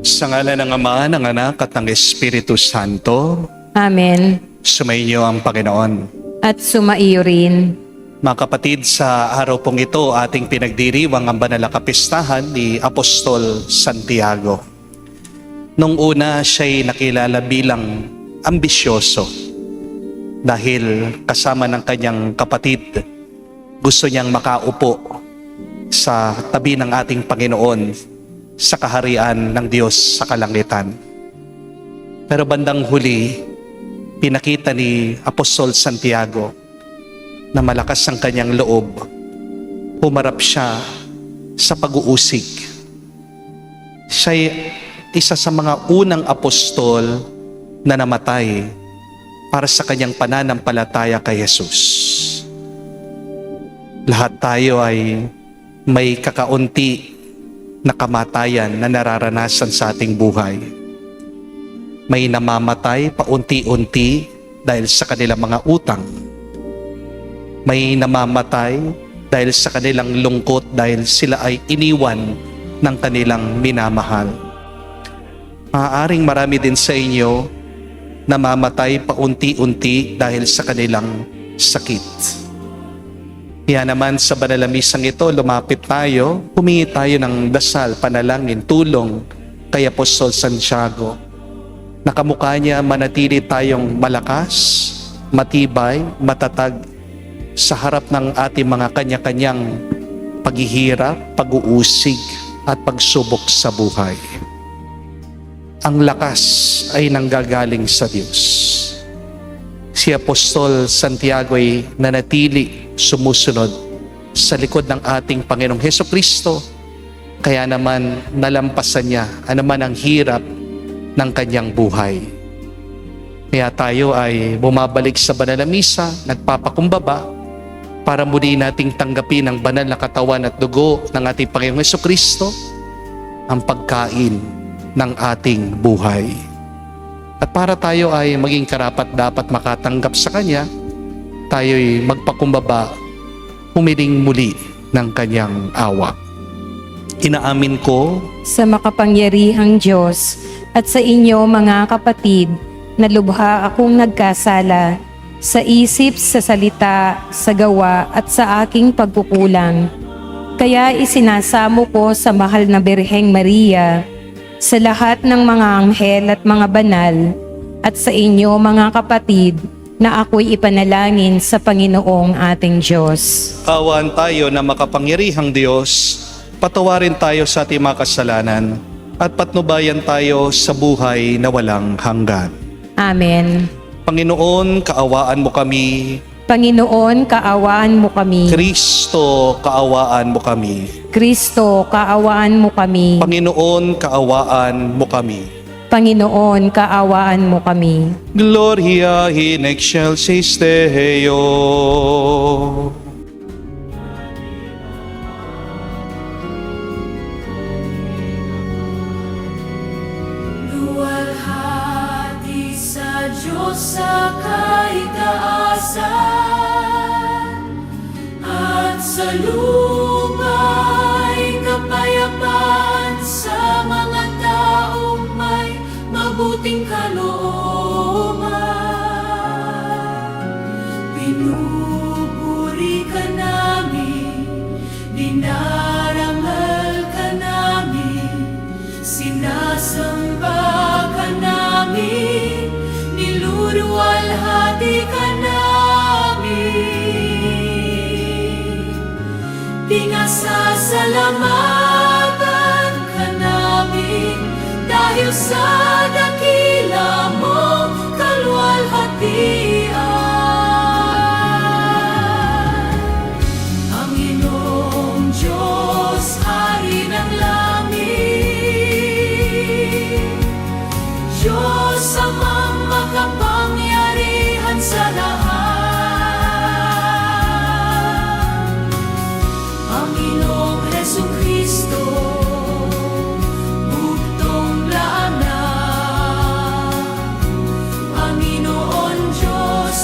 Sa ngalan ng Ama, ng Anak, at ng Espiritu Santo, Amen. sumainyo ang Panginoon. At sumaiyo rin. Mga kapatid, sa araw pong ito, ating pinagdiriwang ang banal na kapistahan ni Apostol Santiago. Nung una, siya'y nakilala bilang ambisyoso dahil kasama ng kanyang kapatid, gusto niyang makaupo sa tabi ng ating Panginoon sa kaharian ng Diyos sa kalangitan. Pero bandang huli, pinakita ni Apostol Santiago na malakas ang kanyang loob. Humarap siya sa pag-uusig. Siya'y isa sa mga unang apostol na namatay para sa kanyang pananampalataya kay Jesus. Lahat tayo ay may kakaunti na kamatayan na nararanasan sa ating buhay. May namamatay paunti-unti dahil sa kanilang mga utang. May namamatay dahil sa kanilang lungkot dahil sila ay iniwan ng kanilang minamahal. Maaaring marami din sa inyo namamatay paunti-unti dahil sa kanilang sakit. Kaya naman sa banal na misang ito, lumapit tayo, humingi tayo ng dasal, panalangin, tulong kay Apostol Santiago. Nakamukha niya manatili tayong malakas, matibay, matatag sa harap ng ating mga kanya-kanyang paghihirap, pag-uusig at pagsubok sa buhay. Ang lakas ay nanggagaling sa Diyos. Si Apostol Santiago ay nanatili sumusunod sa likod ng ating Panginoong Hesukristo. Kaya naman nalampasan niya anuman ang hirap ng kanyang buhay. Kaya tayo ay bumabalik sa banal na misa, nagpapakumbaba para muli nating tanggapin ang banal na katawan at dugo ng ating Panginoong Hesukristo, ang pagkain ng ating buhay. At para tayo ay maging karapat dapat makatanggap sa Kanya, tayo'y magpakumbaba, humiling muli ng Kanyang awa. Inaamin ko Sa makapangyarihang Diyos at sa inyo mga kapatid, na lubha akong nagkasala sa isip, sa salita, sa gawa at sa aking pagkukulang. Kaya isinasamo ko sa mahal na Birheng Maria, sa lahat ng mga anghel at mga banal, at sa inyo mga kapatid, na ako'y ipanalangin sa Panginoong ating Diyos. kaawaan tayo na makapangyarihang Diyos, patawarin tayo sa ating mga kasalanan at patnubayan tayo sa buhay na walang hanggan. Amen. Panginoon, kaawaan mo kami. Panginoon, kaawaan mo kami. Kristo, kaawaan mo kami. Kristo, kaawaan mo kami. Panginoon, kaawaan mo kami. Panginoon, kaawaan mo kami. Gloria in excelsis Deo. Luwalhati sa Diyos sa kaitaasan, at sa luma'y kapayapaan sa mga taong may mabuting kalooban. Pinupuri ka namin, dinarangal ka namin, sinasamba ka namin, niluluwalhati ka namin. Pinasasalamatan ka namin dahil sa dakila mong kaluwalhatian. Panginoong Diyos, Hari ng langit, Diyos amang makapangyarihan sa lahat. Panginoong Hesukristo, buktong laanan. Panginoon Diyos,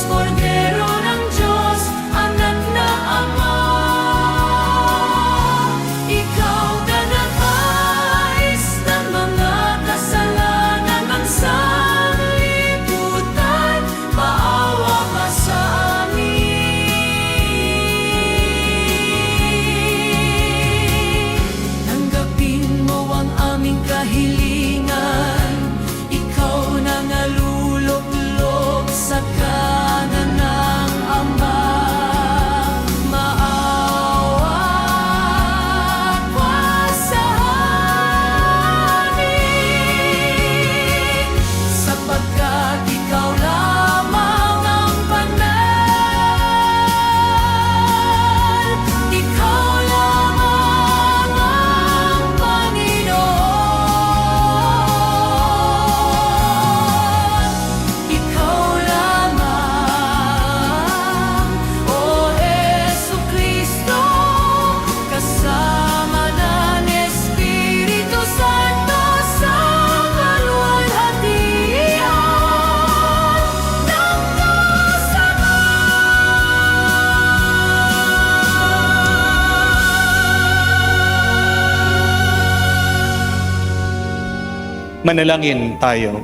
Manalangin tayo.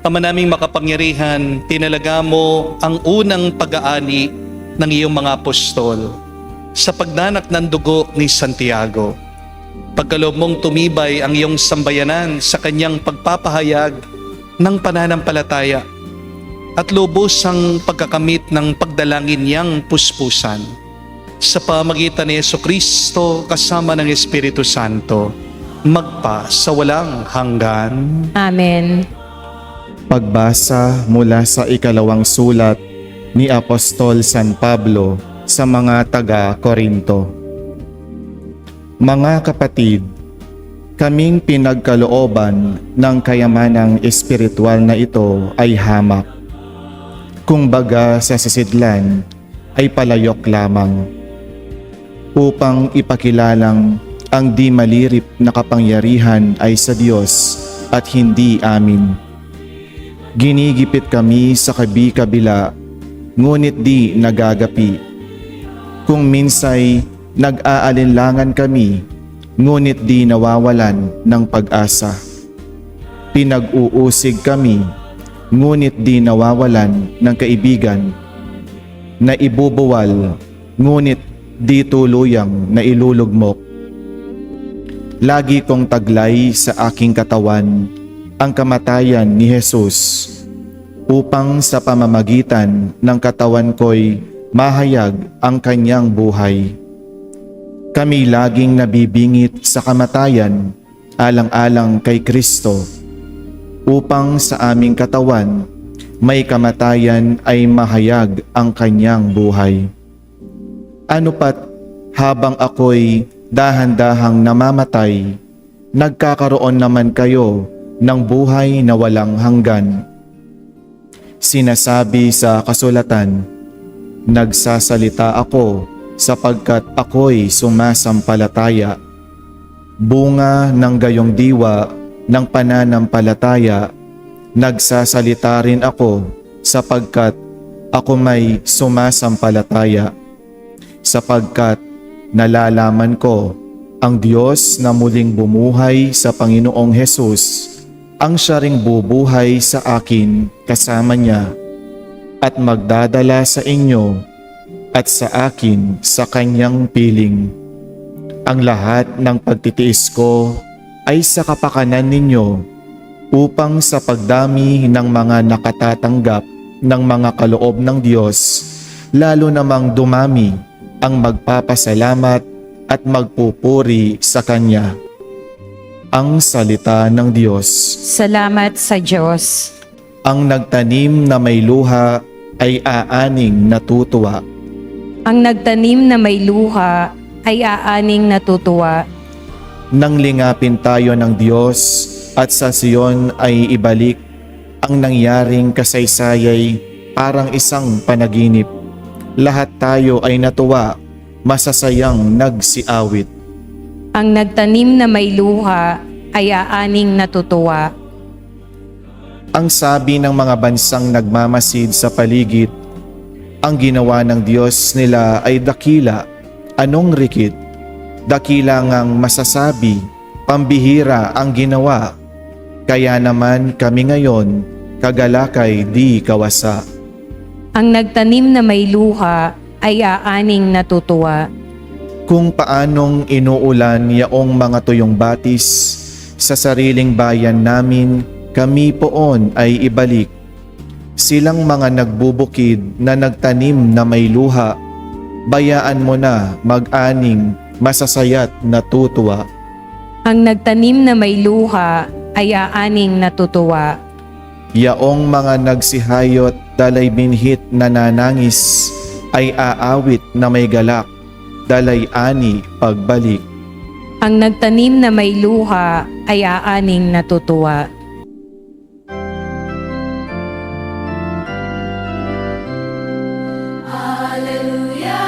Ama naming makapangyarihan, tinalaga mo ang unang pag-aani ng iyong mga apostol sa pagnanak ng dugo ni Santiago. Pagkaloob mong tumibay ang iyong sambayanan sa kanyang pagpapahayag ng pananampalataya at lubos ang pagkakamit ng pagdalangin niyang puspusan. Sa pamagitan ni Jesucristo kasama ng Espiritu Santo, magpa sa walang hanggan. Amen. Pagbasa mula sa ikalawang sulat ni Apostol San Pablo sa mga taga-Korinto. Mga kapatid, kaming pinagkalooban ng kayamanang espiritual na ito ay hamak. Kumbaga sa sisidlan ay palayok lamang, upang ipakilalang ang di malirip na kapangyarihan ay sa Diyos at hindi amin. Ginigipit kami sa kabi-kabila, ngunit di nagagapi. Kung minsay nag-aalinlangan kami, ngunit di nawawalan ng pag-asa. Pinag-uusig kami, ngunit di nawawalan ng kaibigan. Naibubuwal, ngunit di tuluyang nailulugmok. Lagi kong taglay sa aking katawan ang kamatayan ni Jesus, upang sa pamamagitan ng katawan ko'y mahayag ang kanyang buhay. Kami laging nabibingit sa kamatayan alang-alang kay Kristo, upang sa aming katawan may kamatayan ay mahayag ang kanyang buhay. Ano pat habang ako'y dahan-dahang namamatay, nagkakaroon naman kayo ng buhay na walang hanggan. Sinasabi sa kasulatan, nagsasalita ako sapagkat ako'y sumasampalataya. Bunga ng gayong diwa ng pananampalataya, nagsasalita rin ako sapagkat ako may sumasampalataya. Sapagkat nalalaman ko ang Diyos na muling bumuhay sa Panginoong Hesus, ang siya ring bubuhay sa akin kasama niya at magdadala sa inyo at sa akin sa kanyang piling. Ang lahat ng pagtitiis ko ay sa kapakanan ninyo, upang sa pagdami ng mga nakatatanggap ng mga kaloob ng Diyos, lalo namang dumami ang magpapasalamat at magpupuri sa Kanya. Ang salita ng Diyos. Salamat sa Diyos. Ang nagtanim na may luha ay aaning natutuwa. Ang nagtanim na may luha ay aaning natutuwa. Nang lingapin tayo ng Diyos at sa Siyon ay ibalik ang nangyaring kasaysayay parang isang panaginip. Lahat tayo ay natuwa, masasayang nagsiawit. Ang nagtanim na may luha ay aaning natutuwa. Ang sabi ng mga bansang nagmamasid sa paligid, ang ginawa ng Diyos nila ay dakila. Anong rikit? Dakila ngang masasabi, pambihira ang ginawa. Kaya naman kami ngayon, kagalakay di kawasa. Ang nagtanim na may luha ay aaning natutuwa. Kung paanong inuulan yaong mga tuyong batis, sa sariling bayan namin kami poon ay ibalik. Silang mga nagbubukid na nagtanim na may luha, bayaan mo na mag-aning masasayat natutuwa. Ang nagtanim na may luha ay aaning natutuwa. Yaong mga nagsihayot dalay binhit na nanangis, ay aawit na may galak, dalay ani pagbalik. Ang nagtanim na may luha ay aaning natutuwa. Alleluia,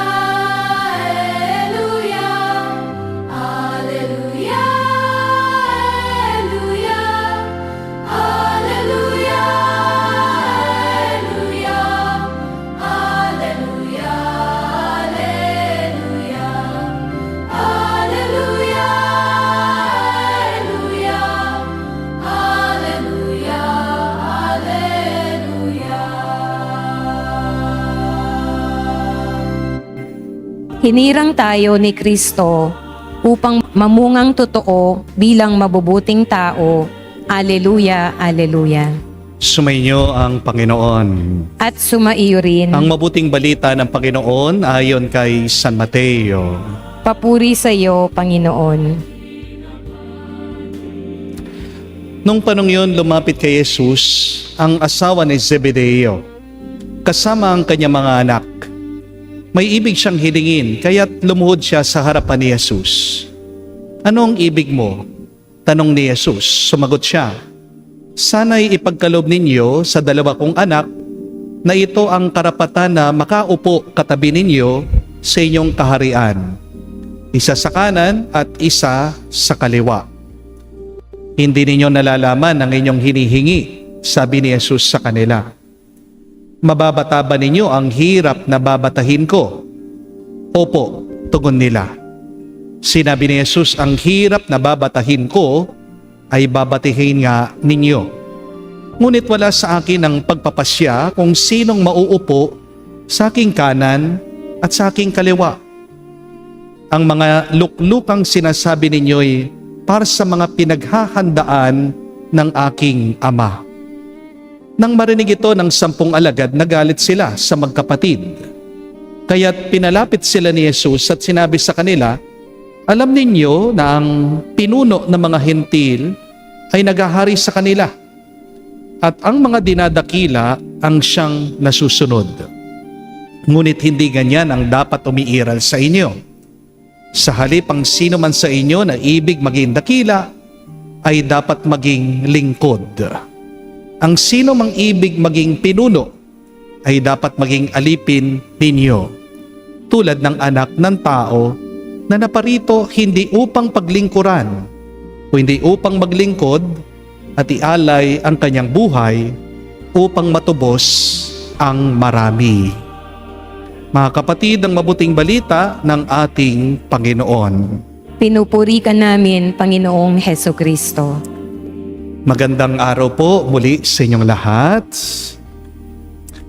Alleluia, Alleluia, Alleluia, Alleluia, Alleluia, Alleluia, Alleluia, Alleluia, Alleluia. Hinirang tayo ni Kristo upang mamungang totoo bilang mabubuting tao. Aleluya, aleluya. Sumainyo ang Panginoon. At sumaiyo rin. Ang mabuting balita ng Panginoon ayon kay San Mateo. Papuri sa iyo, Panginoon. Nung panong yun, lumapit kay Jesus ang asawa ni Zebedeo, kasama ang kanyang mga anak. May ibig siyang hilingin, kaya't lumuhod siya sa harapan ni Jesus. Anong ibig mo? Tanong ni Jesus. Sumagot siya, sana'y ipagkaloob ninyo sa dalawa kong anak na ito ang karapatan na makaupo katabi ninyo sa inyong kaharian. Isa sa kanan at isa sa kaliwa. Hindi ninyo nalalaman ang inyong hinihingi, sabi ni Jesus sa kanila. Mababata ba ninyo ang hirap na babatahin ko? Opo, tugon nila. Sinabi ni Jesus, ang hirap na babatahin ko ay babatihin nga ninyo. Ngunit wala sa akin ang pagpapasya kung sinong mauupo sa aking kanan at sa aking kaliwa. Ang mga luklukang sinasabi ninyo'y para sa mga pinaghahandaan ng aking ama. Nang marinig ito ng 10 alagad, nagalit sila sa magkapatid. Kaya't pinalapit sila ni Jesus at sinabi sa kanila, alam ninyo na ang pinuno ng mga hentil ay naghahari sa kanila at ang mga dinadakila ang siyang nasusunod. Ngunit hindi ganyan ang dapat umiiral sa inyo. Sa halip ang sino man sa inyo na ibig maging dakila ay dapat maging lingkod. Ang sino mang ibig maging pinuno ay dapat maging alipin ninyo, tulad ng anak ng tao na naparito hindi upang paglingkuran, kundi upang maglingkod at ialay ang kanyang buhay upang matubos ang marami. Mga kapatid, ang mabuting balita ng ating Panginoon. Pinupuri ka namin, Panginoong Hesukristo. Magandang araw po muli sa inyong lahat.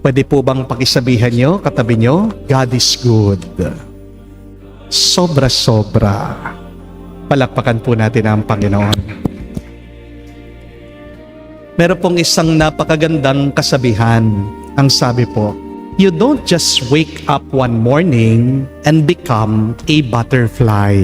Pwede po bang pakisabihan nyo, katabi nyo, God is good. Sobra-sobra. Palakpakan po natin ang Panginoon. Meron pong isang napakagandang kasabihan. Ang sabi po, you don't just wake up one morning and become a butterfly.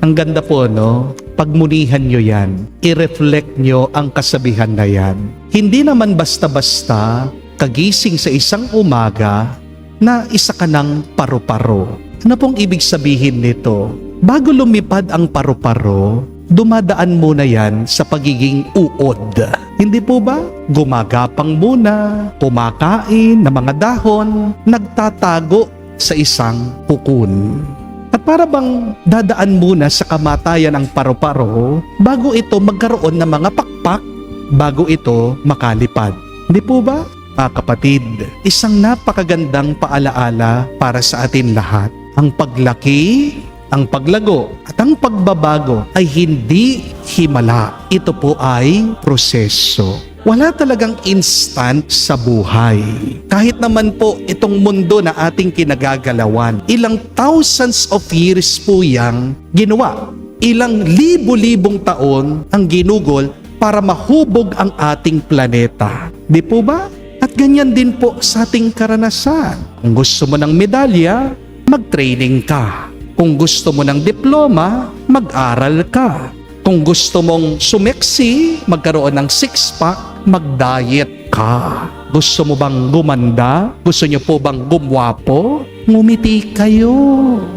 Ang ganda po, no? Pagmunihan nyo yan. I-reflect nyo ang kasabihan na yan. Hindi naman basta-basta kagising sa isang umaga na isa ka ng paru-paro. Ano pong ibig sabihin nito? Bago lumipad ang paru-paro, dumadaan muna yan sa pagiging uod. Hindi po ba? Gumagapang muna, kumakain ng mga dahon, nagtatago sa isang pukun. At para bang dadaan muna sa kamatayan ang paru-paro bago ito magkaroon ng mga pakpak, bago ito makalipad. Hindi po ba? Kapatid, isang napakagandang paalaala para sa atin lahat. Ang paglaki, ang paglago at ang pagbabago ay hindi himala. Ito po ay proseso. Wala talagang instant sa buhay. Kahit naman po itong mundo na ating kinagagalawan, ilang thousands of years po yang ginawa. Ilang libo-libong taon ang ginugol para mahubog ang ating planeta. Di po ba? At ganyan din po sa ating karanasan. Kung gusto mo ng medalya, mag-training ka. Kung gusto mo ng diploma, mag-aral ka. Kung gusto mong sumeksi, magkaroon ng six-pack, mag-diet ka. Gusto mo bang gumanda? Gusto nyo po bang gumwapo? Ngumiti kayo.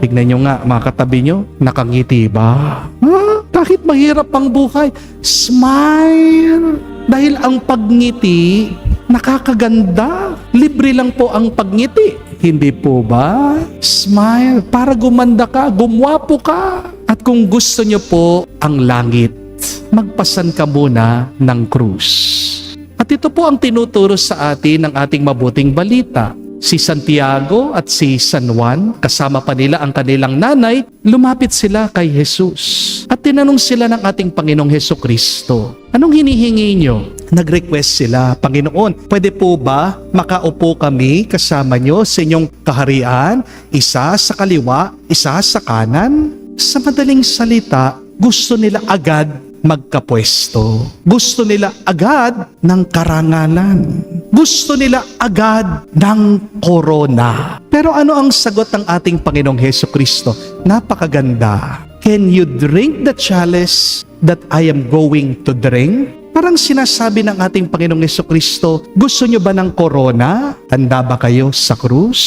Tignan nyo nga, mga katabi nyo, nakangiti ba? Kahit mahirap ang buhay, smile. Dahil ang pagngiti, nakakaganda. Libre lang po ang pagngiti. Hindi po ba? Smile. Para gumanda ka, gumwapo ka. At kung gusto nyo po ang langit, magpasan ka muna ng krus. At ito po ang tinuturo sa atin ng ating mabuting balita. Si Santiago at si San Juan, kasama pa nila ang kanilang nanay, lumapit sila kay Jesus. At tinanong sila ng ating Panginoong Hesukristo, anong hinihingi nyo? Nag-request sila, Panginoon, pwede po ba makaupo kami kasama nyo sa inyong kaharian, isa sa kaliwa, isa sa kanan? Sa madaling salita, gusto nila agad magkapwesto. Gusto nila agad ng karangalan. Gusto nila agad ng korona. Pero ano ang sagot ng ating Panginoong Hesukristo? Napakaganda. Can you drink the chalice that I am going to drink? Parang sinasabi ng ating Panginoong Hesukristo, gusto nyo ba ng korona? Handa ba kayo sa krus?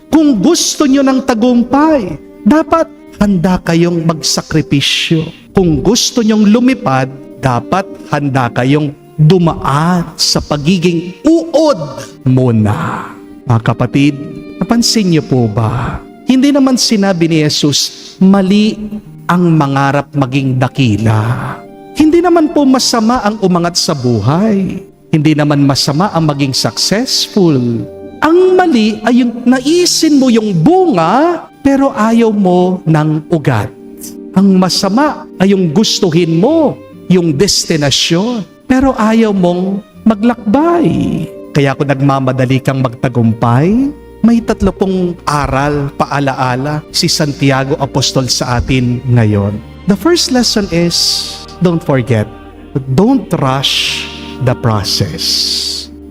Kung gusto nyo ng tagumpay, dapat handa kayong magsakripisyo. Kung gusto nyong lumipad, dapat handa kayong dumaan sa pagiging uod muna. Mga kapatid, napansin niyo po ba? Hindi naman sinabi ni Jesus, mali ang mangarap maging dakila. Hindi naman po masama ang umangat sa buhay. Hindi naman masama ang maging successful. Ang mali ay yung naisin mo yung bunga, pero ayaw mo ng ugat. Ang masama ay yung gustuhin mo, yung destinasyon, pero ayaw mong maglakbay. Kaya kung nagmamadali kang magtagumpay, may 30 aral, paalaala si Santiago Apostol sa atin ngayon. The first lesson is, don't forget, don't rush the process.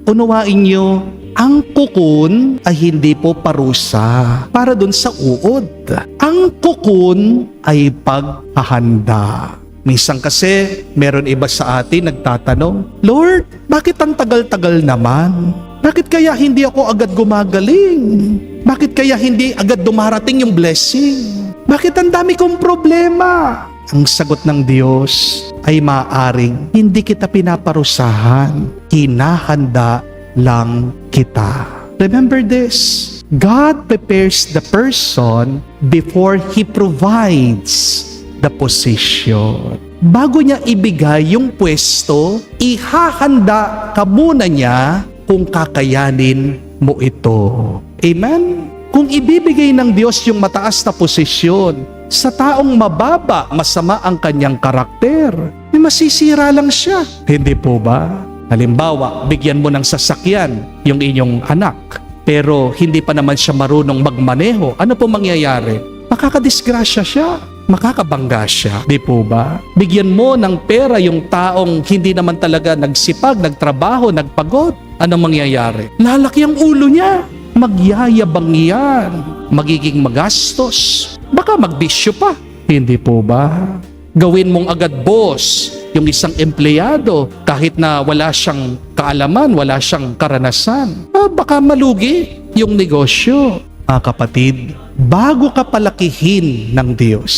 Unawain nyo, ang kukun ay hindi po parusa para dun sa uod. Ang kukun ay paghahanda. Minsan kasi, meron iba sa atin nagtatanong, Lord, bakit ang tagal-tagal naman? Bakit kaya hindi ako agad gumagaling? Bakit kaya hindi agad dumarating yung blessing? Bakit ang dami kong problema? Ang sagot ng Diyos ay maaring hindi kita pinaparusahan. Hinahanda lang kita. Remember this, God prepares the person before He provides the position. Bago niya ibigay yung pwesto, ihahanda ka muna niya kung kakayanin mo ito. Amen? Kung ibibigay ng Diyos yung mataas na posisyon sa taong mababa, masama ang kanyang karakter, may masisira lang siya. Hindi po ba? Halimbawa, bigyan mo ng sasakyan yung inyong anak, pero hindi pa naman siya marunong magmaneho. Ano po mangyayari? Makakadisgrasya siya, makakabangga siya. Di po ba? Bigyan mo ng pera yung taong hindi naman talaga nagsipag, nagtrabaho, nagpagod. Ano mangyayari? Lalaki ang ulo niya. Magyayabang yan. Magiging magastos. Baka magbisyo pa. Hindi po ba? Gawin mong agad boss yung isang empleyado kahit na wala siyang kaalaman, wala siyang karanasan. Baka malugi yung negosyo. Mga kapatid, bago ka palakihin ng Diyos,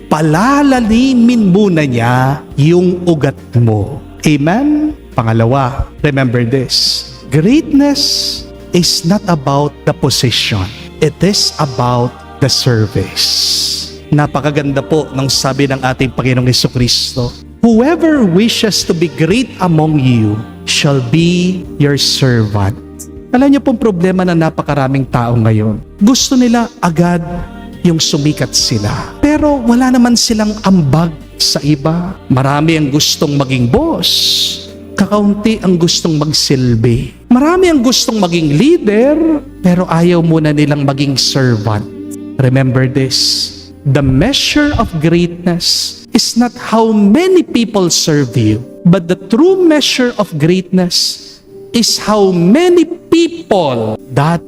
palalalimin muna niya yung ugat mo. Amen? Pangalawa, remember this. Greatness is not about the position. It is about the service. Napakaganda po ng sabi ng ating Panginoong Hesukristo. Whoever wishes to be great among you shall be your servant. Alam niyo pong problema na napakaraming tao ngayon. Gusto nila agad yung sumikat sila. Pero wala naman silang ambag sa iba. Marami ang gustong maging boss. Kakaunti ang gustong magsilbi. Marami ang gustong maging leader, pero ayaw muna nilang maging servant. Remember this. The measure of greatness is not how many people serve you, but the true measure of greatness is how many people that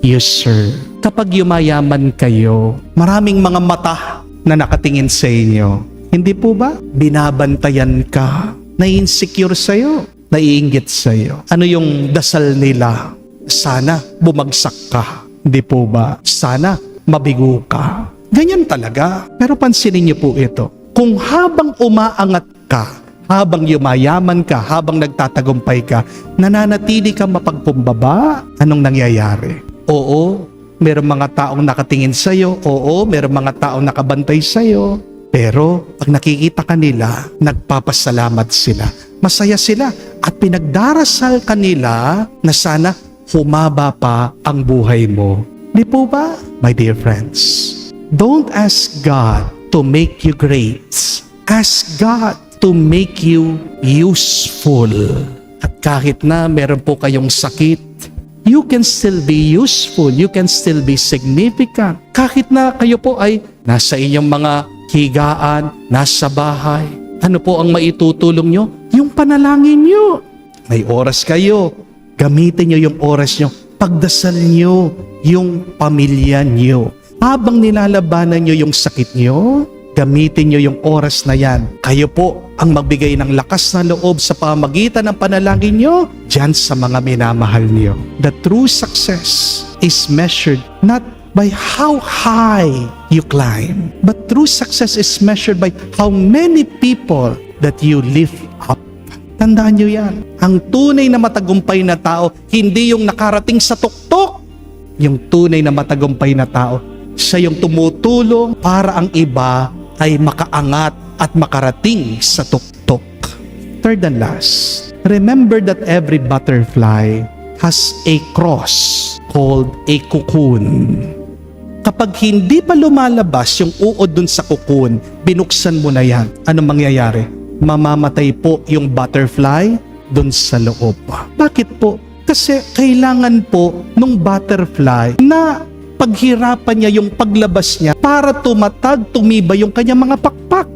you serve. Kapag yumayaman kayo, maraming mga mata na nakatingin sa inyo. Hindi po ba? Binabantayan ka. Na-insecure sa'yo. Naiinggit sa'yo. Ano yung dasal nila? Sana bumagsak ka. Hindi po ba? Sana mabigo ka. Ganyan talaga. Pero pansinin niyo po ito. Kung habang umaangat ka, habang yumayaman ka, habang nagtatagumpay ka, nananatili ka mapagpumbaba, anong nangyayari? Oo, mayroong mga taong nakatingin sa'yo. Oo, mayroong mga taong nakabantay sa'yo. Pero pag nakikita ka nila, nagpapasalamat sila. Masaya sila at pinagdarasal kanila na sana humaba pa ang buhay mo. Di po ba, my dear friends? Don't ask God to make you great. Ask God to make you useful. At kahit na meron po kayong sakit, you can still be useful. You can still be significant. Kahit na kayo po ay nasa inyong mga higaan, nasa bahay. Ano po ang maitutulong nyo? Yung panalangin nyo. May oras kayo. Gamitin nyo yung oras nyo. Pagdasal nyo yung pamilya nyo. Habang nilalabanan nyo yung sakit nyo, gamitin nyo yung oras na yan. Kayo po ang magbigay ng lakas na loob sa pamagitan ng panalangin nyo dyan sa mga minamahal nyo. The true success is measured not by how high you climb, but true success is measured by how many people that you lift up. Tandaan nyo yan. Ang tunay na matagumpay na tao, hindi yung nakarating sa tuktok. Yung tunay na matagumpay na tao, siya yung tumutulong para ang iba ay makaangat at makarating sa tuktok. Third and last, remember that every butterfly has a cross called a cocoon. Kapag hindi pa lumalabas yung uod dun sa cocoon, binuksan mo na yan. Anong mangyayari? Mamamatay po yung butterfly dun sa loob. Bakit po? Kasi kailangan po nung butterfly na paghirapan niya yung paglabas niya para tumatag, tumibay yung kanyang mga pakpak.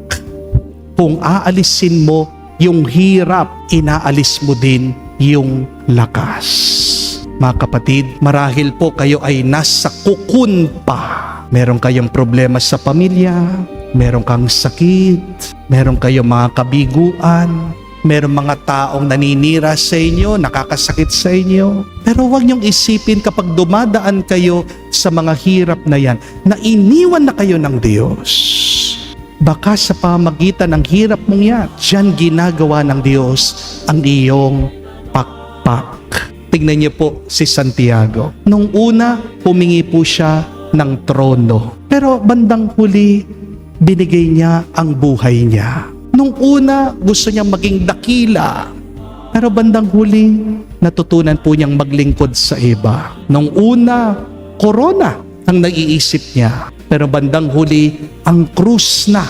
Kung aalisin mo yung hirap, inaalis mo din yung lakas. Mga kapatid, marahil po kayo ay nasa cocoon pa. Meron kayong problema sa pamilya, meron kang sakit, meron kayong mga kabiguan, meron mga taong naninira sa inyo, nakakasakit sa inyo. Pero huwag niyong isipin kapag dumadaan kayo sa mga hirap na yan, na iniwan na kayo ng Diyos. Baka sa pamagitan ng hirap mong yan, diyan ginagawa ng Diyos ang iyong pakpak. Tingnan niyo po si Santiago. Nung una, humingi po siya ng trono. Pero bandang huli, binigay niya ang buhay niya. Nung una, gusto niyang maging dakila. Pero bandang huli, natutunan po niyang maglingkod sa iba. Nung una, korona ang naiisip niya. Pero bandang huli, ang krus na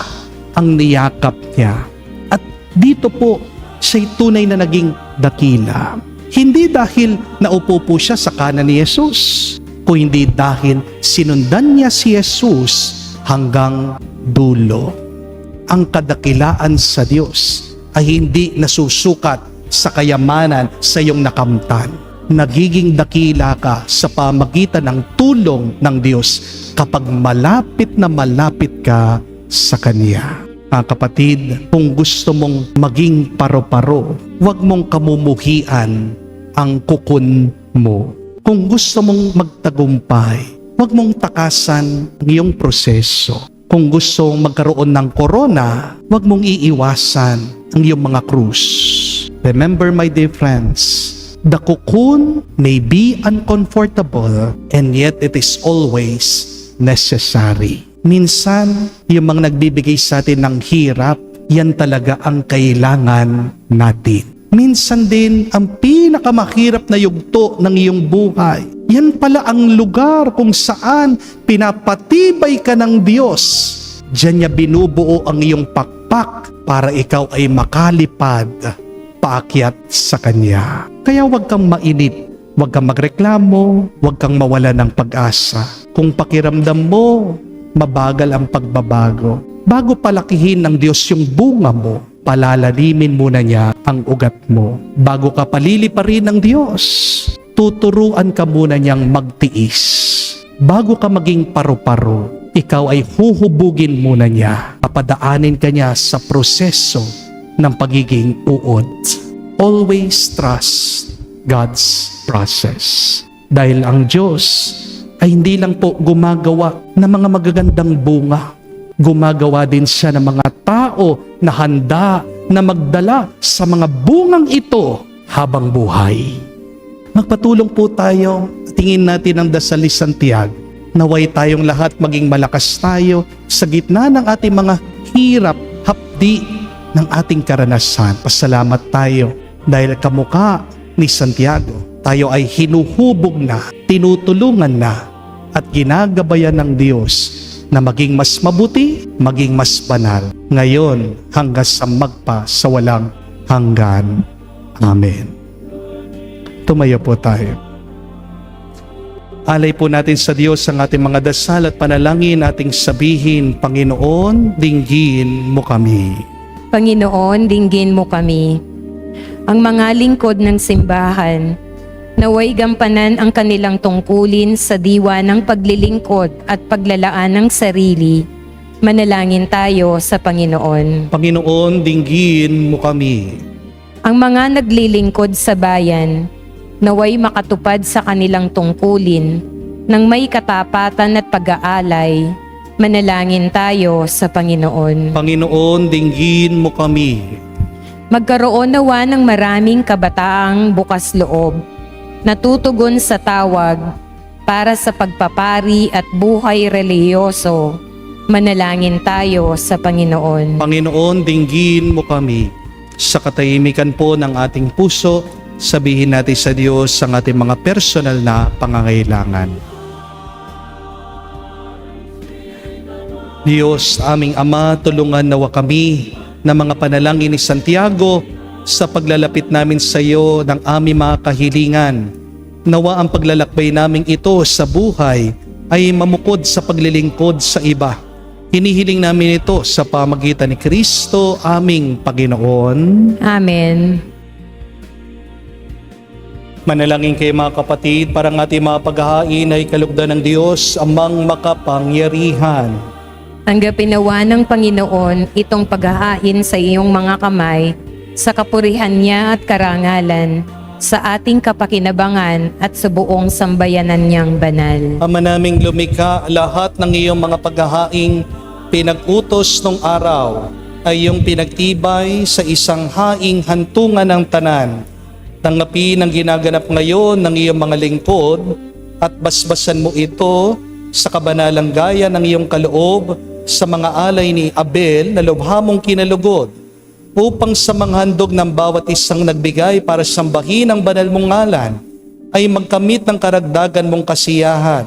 ang niyakap niya. At dito po, siya'y tunay na naging dakila. Hindi dahil naupo po siya sa kanan ni Jesus, kundi dahil sinundan niya si Jesus hanggang dulo. Ang kadakilaan sa Diyos ay hindi nasusukat sa kayamanan sa iyong nakamtan. Nagiging dakila ka sa pamagitan ng tulong ng Diyos kapag malapit na malapit ka sa Kanya. Mga kapatid, kung gusto mong maging paro-paro, huwag mong kamumuhian ang kukun mo. Kung gusto mong magtagumpay, huwag mong takasan ang iyong proseso. Kung gusto mong magkaroon ng korona, huwag mong iiwasan ang iyong mga krus. Remember, my dear friends, the cocoon may be uncomfortable and yet it is always necessary. Minsan, yung mga nagbibigay sa atin ng hirap, yan talaga ang kailangan natin. Minsan din, ang pinakamahirap na yugto ng iyong buhay, yan pala ang lugar kung saan pinapatibay ka ng Diyos. Diyan niya binubuo ang iyong pakpak para ikaw ay makalipad paakyat sa Kanya. Kaya huwag kang mainit, huwag kang magreklamo, huwag kang mawala ng pag-asa. Kung pakiramdam mo, mabagal ang pagbabago, bago palakihin ng Diyos yung bunga mo, palalalimin muna niya ang ugat mo. Bago ka paliliparin ng Diyos, tuturuan ka muna niyang magtiis. Bago ka maging paru-paro, ikaw ay huhubugin muna niya. Papadaanin ka niya sa proseso ng pagiging uod. Always trust God's process. Dahil ang Diyos ay hindi lang po gumagawa ng mga magagandang bunga. Gumagawa din siya ng mga tao na handa na magdala sa mga bungang ito habang buhay. Magpatulong po tayo, tingin natin ang dasal ni Santiago. Naway tayong lahat maging malakas tayo sa gitna ng ating mga hirap, hapdi ng ating karanasan. Pasalamat tayo dahil kamukha ni Santiago. tayo ay hinuhubog na, tinutulungan na, at ginagabayan ng Diyos na maging mas mabuti, maging mas banal, ngayon hanggang sa magpa sa walang hanggan. Amen. Tumayo po tayo. Alay po natin sa Diyos ang ating mga dasal at panalangin, ating sabihin, Panginoon, dinggin mo kami. Panginoon, dinggin mo kami. Ang mga lingkod ng simbahan, naway gampanan ang kanilang tungkulin sa diwa ng paglilingkod at paglalaan ng sarili. Manalangin tayo sa Panginoon. Panginoon, dinggin mo kami. Ang mga naglilingkod sa bayan, naway makatupad sa kanilang tungkulin ng may katapatan at pag-aalay. Manalangin tayo sa Panginoon. Panginoon, dinggin mo kami. Magkaroon nawa ng maraming kabataang bukas loob, natutugon sa tawag para sa pagpapari at buhay relihiyoso. Manalangin tayo sa Panginoon. Panginoon, dinggin mo kami. Sa katahimikan po ng ating puso, sabihin natin sa Diyos ang ating mga personal na pangangailangan. Diyos, aming Ama, tulungan nawa kami ng mga panalangin ni Santiago sa paglalapit namin sa iyo ng aming mga kahilingan. Nawa ang paglalakbay namin ito sa buhay ay mamukod sa paglilingkod sa iba. Hinihiling namin ito sa pamagitan ni Kristo, aming Panginoon. Amen. Manalangin kayo mga kapatid, para ang ating mga paghahain ay kalugdan ng Diyos, amang makapangyarihan. Tanggapin nawa ng Panginoon itong paghahain sa iyong mga kamay sa kapurihan niya at karangalan, sa ating kapakinabangan at sa buong sambayanan niyang banal. Ama naming lumikha, lahat ng iyong mga paghahaing pinag-utos nung araw ay iyong pinagtibay sa isang haing hantungan ng tanan. Tanggapin ang ginaganap ngayon ng iyong mga lingkod at basbasan mo ito sa kabanalang gaya ng iyong kaloob sa mga alay ni Abel na lubha mong kinalugod, upang sa mga handog ng bawat isang nagbigay para sambahin ang banal mong ngalan ay magkamit ng karagdagan mong kasiyahan.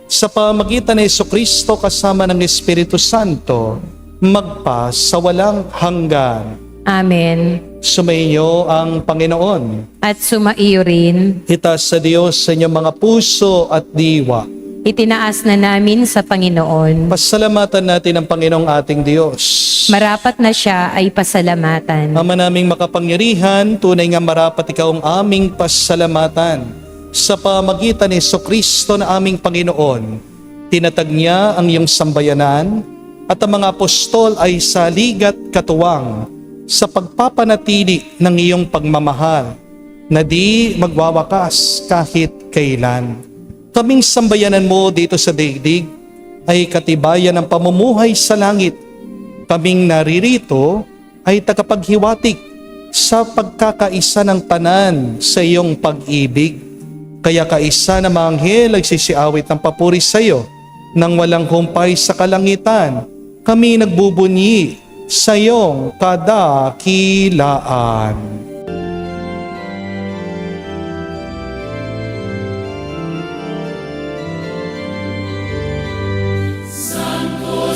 Sa pamagitan ni Jesucristo kasama ng Espiritu Santo, magpa sa walang hanggan. Amen. Sumainyo ang Panginoon. At sumaiyo rin, Itaas sa Diyos sa inyong mga puso at diwa. itinaas na namin sa Panginoon. Pasalamatan natin ang Panginoong ating Diyos. Marapat na siya ay pasalamatan. Ama naming makapangyarihan, tunay nga marapat ikaw ang aming pasalamatan. Sa pamagitan ni Jesucristo na aming Panginoon, tinatag niya ang iyong sambayanan at ang mga apostol ay saligat katuwang sa pagpapanatili ng iyong pagmamahal na di magwawakas kahit kailan. Kaming sambayanan mo dito sa daigdig ay katibayan ng pamumuhay sa langit. Kaming naririto ay tagapaghiwatig sa pagkakaisa ng tanan sa iyong pag-ibig. Kaya kaisa na mga anghel ay sisiawit ng papuri sa iyo nang walang humpay sa kalangitan. Kami nagbubunyi sa iyong kadakilaan.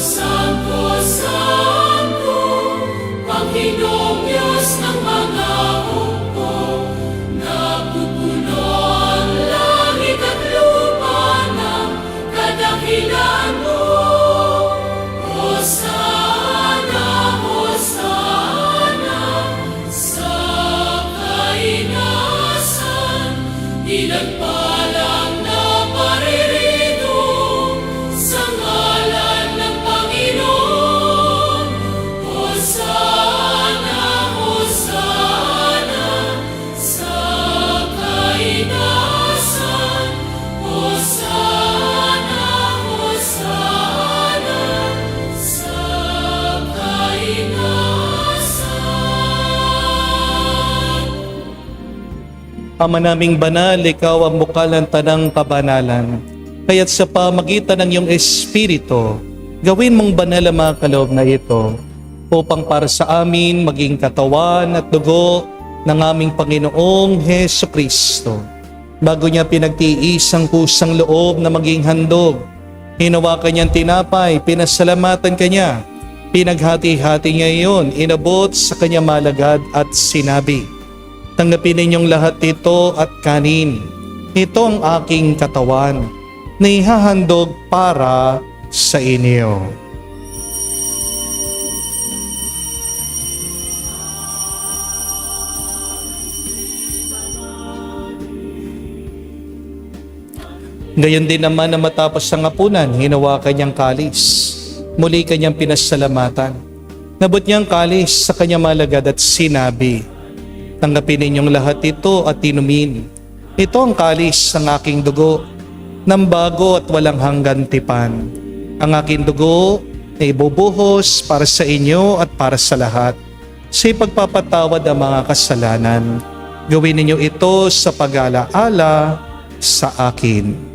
Santo, Santo, Panginoong Diyos ng mga hukbo, napupuno ang langit at lupa ng kadakilaan mo. Hosana, Hosana, sa kainasan, ilang na paririto sa ngalan ng Panginoon. Hosana, Hosana, sa kainasan. Hosana, Hosana, sa kainasan. Ama naming banal, ikaw ang bukal ng tanang kabanalan. Kaya't sa pamagitan ng iyong Espiritu, gawin mong banal ang mga kaloob na ito upang para sa amin maging katawan at dugo ng aming Panginoong Hesukristo. Bago niya pinagtiis ang kusang loob na maging handog, hinawakan niyang tinapay, pinasalamatan kanya. Pinaghati-hati niya iyon, inabot sa kanya malagad at sinabi, "Tanggapin ninyong lahat ito at kanin. Ito ang aking katawan na ihahandog para sa inyo." Gayon din naman na matapos ang hapunan, hinawakan niyang kalis. Muli kanyang pinasalamatan. Nabot niyang kalis sa kanyang malagad at sinabi, "Tanggapin ninyong lahat ito at inumin. Ito ang kalis ng aking dugo, ng bago at walang hanggan tipan. Ang aking dugo ay ibubuhos para sa inyo at para sa lahat, sa ipagpapatawad ang mga kasalanan. Gawin ninyo ito sa pag-alaala sa akin."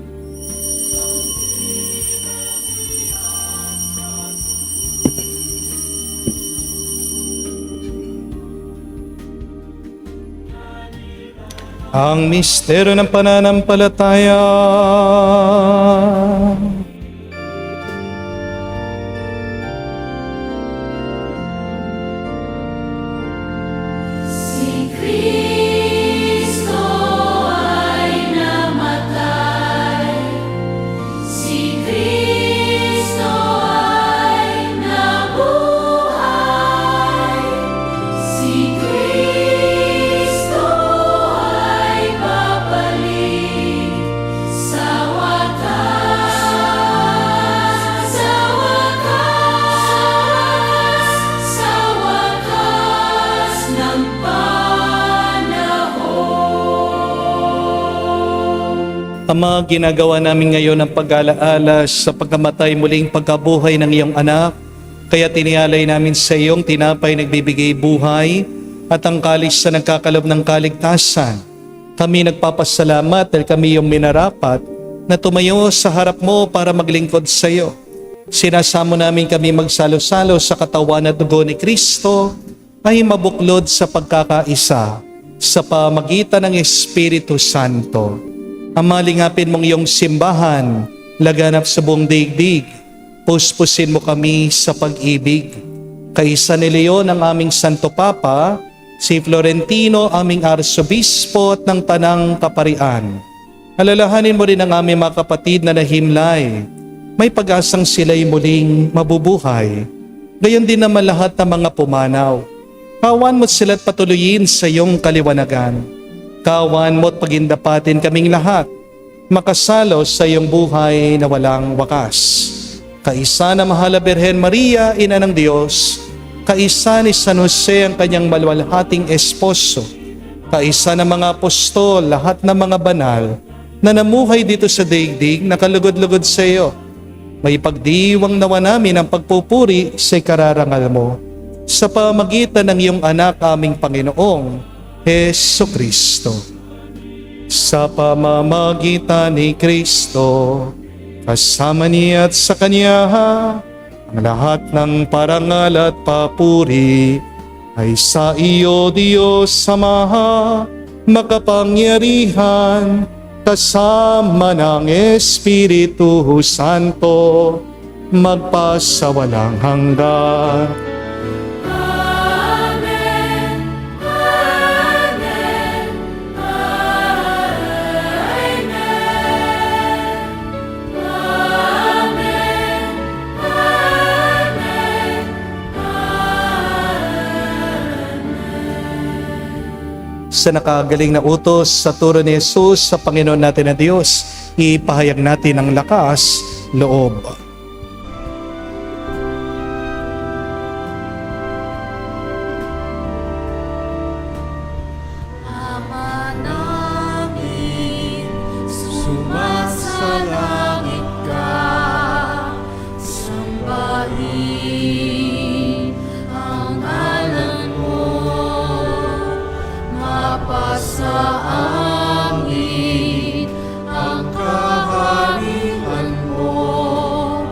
Ang misteryo ng pananampalataya. Si Kristo ay namatay, si Kristo ay nabuhay, si Kristo ay babalik sa wakas, sa wakas, sa wakas ng panahon. Ama, ginagawa namin ngayon ang pag-alaala sa pagkamatay muling pagkabuhay ng iyong anak. Kaya tinialay namin sa iyong tinapay nagbibigay buhay at ang kalis na nagkakalob ng kaligtasan. Kami nagpapasalamat dahil kami yung minarapat na tumayo sa harap mo para maglingkod sa iyo. Sinasamo namin kami magsalo-salo sa katawan at dugo ni Kristo ay mabuklod sa pagkakaisa sa pamagitan ng Espiritu Santo. Amalingapin mong iyong simbahan, laganap sa buong daigdig. Puspusin mo kami sa pag-ibig. Kaisa ni Leon ang aming Santo Papa, si Florentino aming Arsobispo at ng Tanang Kaparian. Alalahanin mo rin ang aming mga kapatid na nahimlay. May pag-asang sila'y muling mabubuhay. Gayon din naman lahat ng mga pumanaw. Kawan mo't sila't patuloyin sa iyong kaliwanagan. Kawan mo't pagindapatin kaming lahat, makasalo sa iyong buhay na walang wakas. Kaisa na Mahal na Birhen Maria, Ina ng Diyos, kaisa ni San Jose ang kanyang maluwalhating esposo, kaisa ng mga apostol, lahat ng mga banal na namuhay dito sa daigdig na kalugod-lugod sa iyo. May pagdiwang nawa namin ang pagpupuri sa ikararangal mo sa pamagitan ng iyong anak aming Panginoong Hesu Kristo. Sa pamamagitan ni Kristo, kasama niya at sa Kanya, ang lahat ng parangal at papuri ay sa iyo, Diyos Ama, makapangyarihan, kasama ng Espiritu Santo, magpasawalang hanggan. Amen, Amen, Amen, Amen, Amen. Sa nakagaling na utos sa turo ni Jesus sa Panginoon natin na Diyos, ipahayag natin ang lakas, loob. Ama namin, sumasalangit ka, sambahin ang ngalan mo, mapasa amin ang kaharian mo,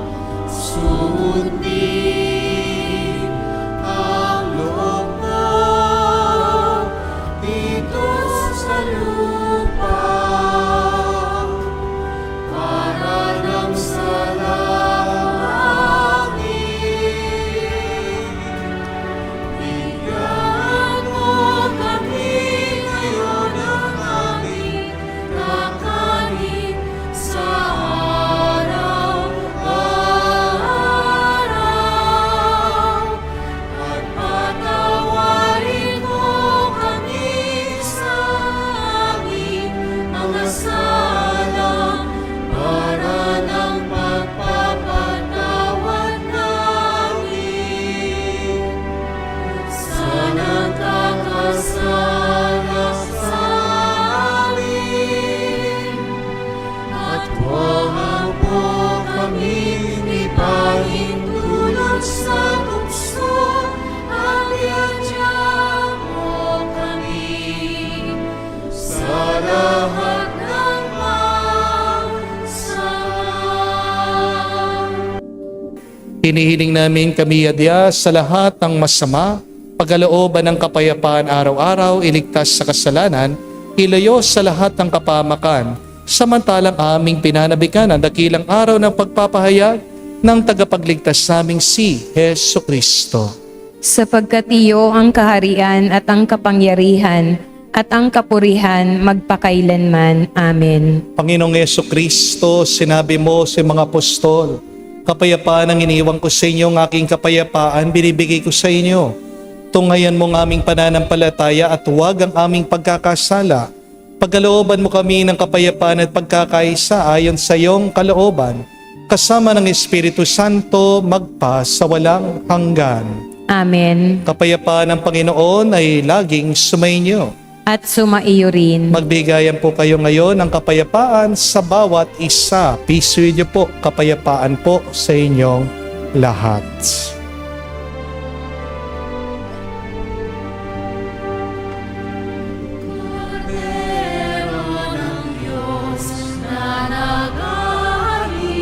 sa bukso ang yadya mo kami sa lahat ng masama. Hinihiling namin kami adya sa lahat ng masama, pagkalooban ng kapayapaan araw-araw, iligtas sa kasalanan, ilayo sa lahat ng kapamakan, samantalang aming pinanabikan ang dakilang araw ng pagpapahayag ng tagapagligtas naming si Hesu Kristo. Sapagkat iyo ang kaharian at ang kapangyarihan at ang kapurihan magpakailanman. Amen. Panginoong Hesu Kristo, sinabi mo sa mga apostol, kapayapaan ang iniwan ko sa inyo, ang aking kapayapaan binibigay ko sa inyo. Tunghayan mo ang aming pananampalataya at huwag ang aming pagkakasala. Pagkalooban mo kami ng kapayapaan at pagkakaisa ayon sa iyong kalooban, kasama ng Espiritu Santo magpa sa walang hanggan. Amen. Kapayapaan ng Panginoon ay laging sumainyo. At sumaiyo rin. Magbigayan po kayo ngayon ng kapayapaan sa bawat isa. Peace with you po. Kapayapaan po sa inyong lahat. Cordero ng Diyos na nag-aalis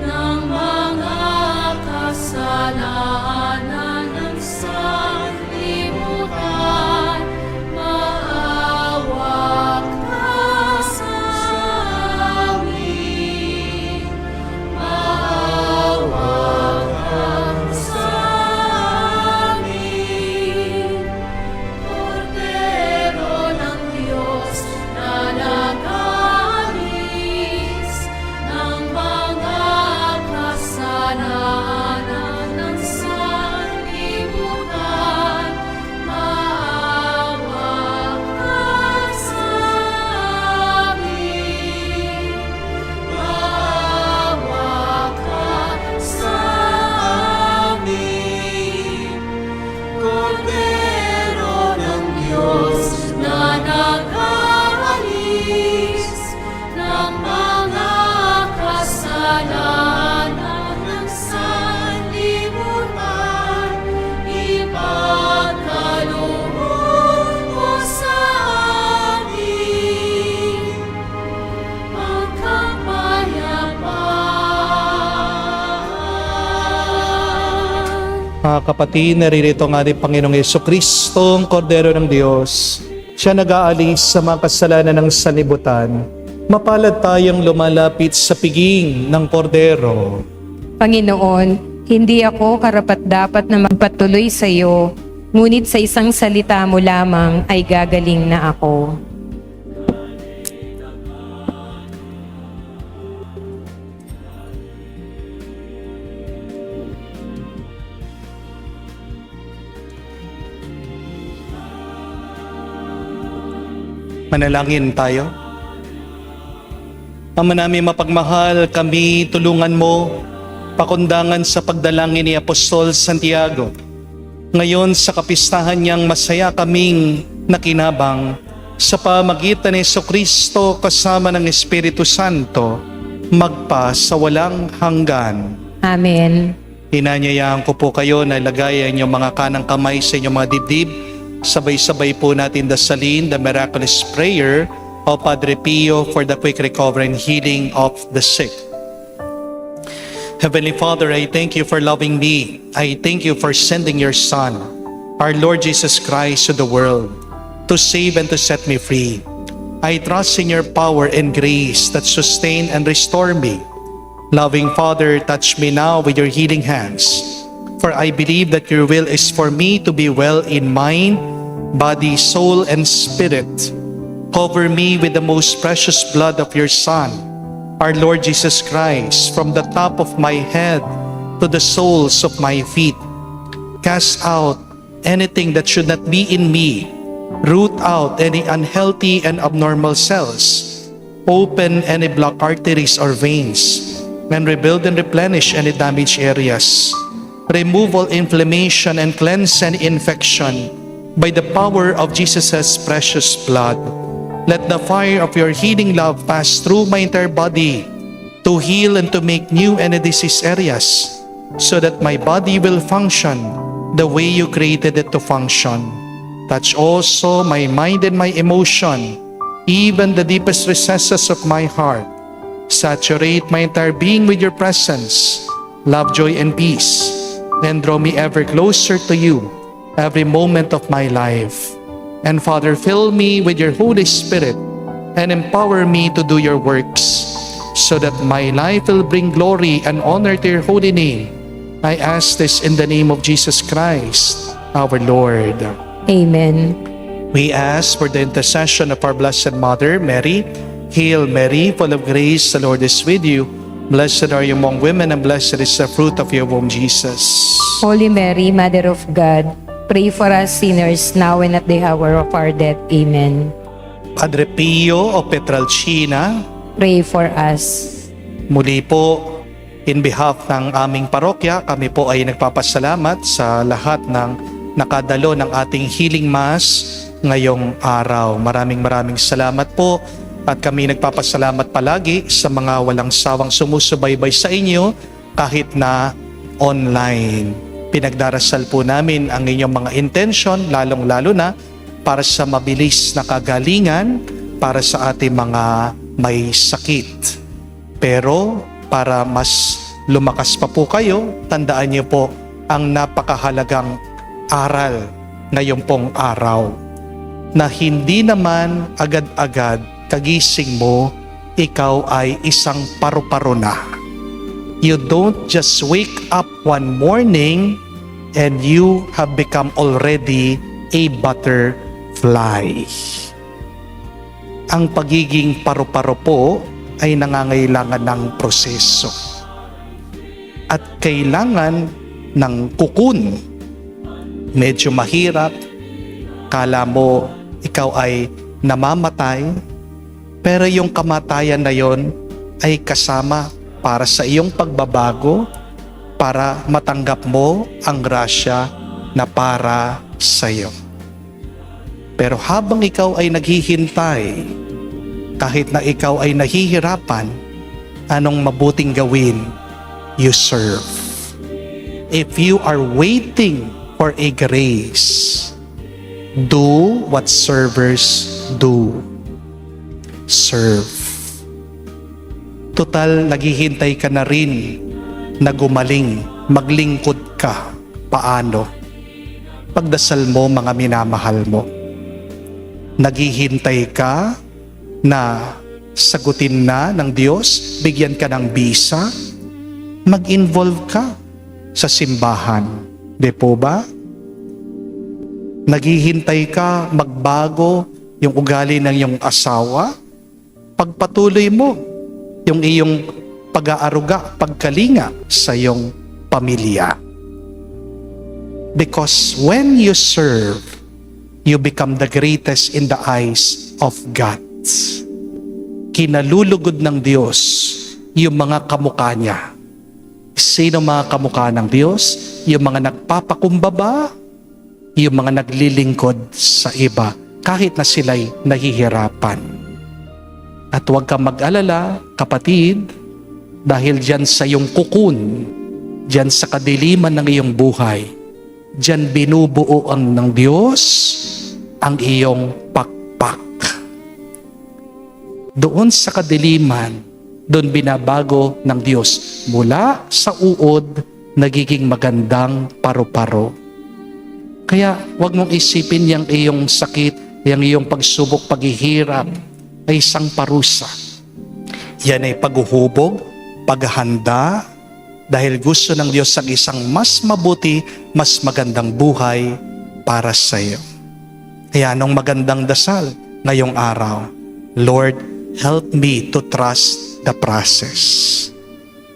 ng mga kasalanan ng sanlibutan, maawa ka sa amin. Maawa ka sa amin. Cordero ng Diyos na nag-aalis ng mga kasalanan ng sanlibutan, maawa ka sa amin. Maawa ka sa amin. Cordero ng Diyos na nag-aalis ng mga kasalanan ng sanlibutan, ipagkaloob mo sa amin ang kapayapaan. Mga kapatid, naririto nga ni Panginoong Yesu Kristo, ang Kordero ng Diyos. Siya nag-aalis sa mga kasalanan ng sanlibutan. Mapalad tayong lumalapit sa piging ng Kordero. Panginoon, hindi ako karapat-dapat na magpatuloy sa iyo, ngunit sa isang salita mo lamang ay gagaling na ako. Manalangin tayo. Ama namin mapagmahal, kami tulungan mo, pakundangan sa pagdalangin ni Apostol Santiago. Ngayon sa kapistahan niyang masaya kaming nakinabang sa pamagitan ni Jesucristo kasama ng Espiritu Santo, magpa sa walang hanggan. Amen. Hinanyayahan ko po kayo na ilagay ang inyong mga kanang kamay sa inyong mga dibdib. Sabay-sabay po natin dasalin the miraculous prayer of Padre Pio for the quick recovery and healing of the sick. Heavenly Father, I thank you for loving me. I thank you for sending your Son, our Lord Jesus Christ, to the world to save and to set me free. I trust in your power and grace that sustain and restore me. Loving Father, touch me now with your healing hands. For I believe that your will is for me to be well in mind, body, soul, and spirit. Cover me with the most precious blood of your Son, our Lord Jesus Christ, from the top of my head to the soles of my feet. Cast out anything that should not be in me. Root out any unhealthy and abnormal cells. Open any blocked arteries or veins, and rebuild and replenish any damaged areas. Remove all inflammation and cleanse any infection by the power of Jesus' precious blood. Let the fire of your healing love pass through my entire body to heal and to make new any diseased areas. so that my body will function the way you created it to function. Touch also my mind and my emotion, even the deepest recesses of my heart. Saturate my entire being with your presence, love, joy, and peace, and draw me ever closer to you every moment of my life. And Father, fill me with your Holy Spirit and empower me to do your works, so that my life will bring glory and honor to your holy name. I ask this in the name of Jesus Christ, our Lord. Amen. We ask for the intercession of our Blessed Mother, Mary. Hail Mary, full of grace, the Lord is with you. Blessed are you among women, and blessed is the fruit of your womb, Jesus. Holy Mary, Mother of God, pray for us sinners now and at the hour of our death. Amen. Padre Pio o Petralcina, Pray for us. muli po, in behalf ng aming parokya, kami po ay nagpapasalamat sa lahat ng nakadalo ng ating healing mass ngayong araw. Maraming salamat po, at kami nagpapasalamat palagi sa mga walang sawang sumusubaybay sa inyo kahit na online. Pinagdarasal po namin ang inyong mga intention, lalong-lalo na para sa mabilis na kagalingan para sa ating mga may sakit. Pero para mas lumakas pa po kayo, tandaan niyo po ang napakahalagang aral ngayon pong araw, na hindi naman agad-agad kagising mo, ikaw ay isang paru-paro na. You don't just wake up one morning and you have become already a butterfly. Ang pagiging paru-paro po ay nangangailangan ng proseso at kailangan ng kukun. Medyo mahirap, kala mo ikaw ay namamatay, pero yung kamatayan na yon ay kasama para sa iyong pagbabago, para matanggap mo ang grasya na para sa iyo. Pero habang ikaw ay naghihintay, kahit na ikaw ay nahihirapan, anong mabuting gawin? You serve. If you are waiting for a grace, do what servers do. Serve. Total, naghihintay ka na rin na gumaling, maglingkod ka. Paano? Pagdasal mo, mga minamahal mo. Naghihintay ka na sagutin na ng Diyos, bigyan ka ng bisa, mag-involve ka sa simbahan. Di po ba? Naghihintay ka magbago yung ugali ng iyong asawa, pagpatuloy mo yung iyong pag-aaruga, pagkalinga sa iyong pamilya. Because when you serve, you become the greatest in the eyes of God. Kinalulugod ng Diyos yung mga kamukha niya. Sino mga kamukha ng Diyos? Yung mga nagpapakumbaba, yung mga naglilingkod sa iba, kahit na sila'y nahihirapan. At huwag kang mag-alala, kapatid, dahil dyan sa iyong kukun, dyan sa kadiliman ng iyong buhay, dyan binubuo ang ng Diyos ang iyong pakpak. Doon sa kadiliman, doon binabago ng Diyos. Mula sa uod, nagiging magandang paru-paro. Kaya huwag mong isipin yung iyong sakit, yung iyong pagsubok, paghihirap, ay isang parusa. Yan ay paghuhubog, paghahanda, dahil gusto ng Diyos ang isang mas mabuti, mas magandang buhay para sa iyo. Kaya anong magandang dasal ngayong araw? Lord, help me to trust the process.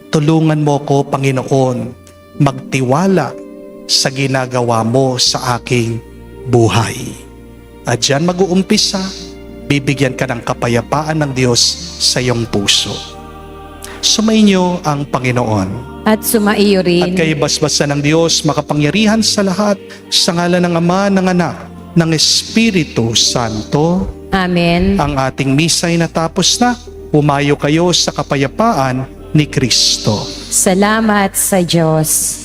Tulungan mo ko, Panginoon, magtiwala sa ginagawa mo sa aking buhay. At diyan mag-uumpisa, bibigyan ka ng kapayapaan ng Diyos sa iyong puso. Sumainyo ang Panginoon. At sumaiyo rin. At kayo basbasan ng Diyos, makapangyarihan sa lahat, sa ngalan ng Ama, ng Anak, ng Espiritu Santo. Amen. Ang ating misa ay natapos na. Umayo kayo sa kapayapaan ni Kristo. Salamat sa Diyos.